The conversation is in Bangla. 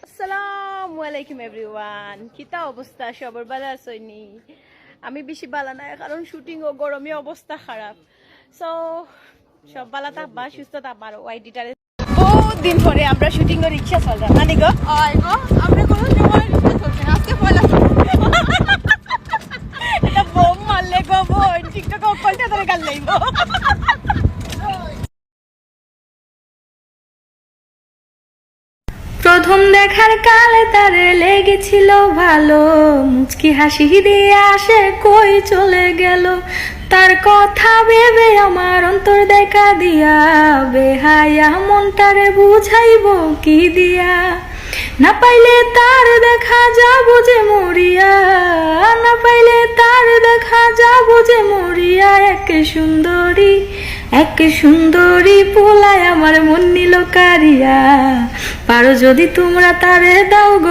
আসসালামু আলাইকুম এভরিওয়ান, কিতা অবস্থা? সবার ভালো আছেনি? আমি বেশি ভালো না, কারণ শুটিং ও গরমে অবস্থা খারাপ। সো সব ভালো থাকবা, সুস্থ থাকবা। আর ওয়াইডিটারে বহুত দিন পরে আমরা শুটিং এর রিক্সা চললাম, নানি গো আমরা কোনো সময় রিক্সা চলছে না, আজকে পয়লা এটা বোম মারলে গো বোন, টিকটক কলটা ধরে গাল লইব। প্রথম দেখার কালে তারে লেগেছিল ভালো, মুচকি হাসি দিয়ে আসে কই চলে গেল। তার কথা ভেবে আমার অন্তর দেখা দিয়া, বেহায়া মনটারে বুঝাইব কি দিয়া। না পাইলে তার দেখা যাবো যে মরিয়া, না পাইলে তার দেখা যাবো যে মরিয়া। এক সুন্দরী পোলায় আমার মন নিল কারিয়া। পারো যদি তোমরা তারে দাও গো।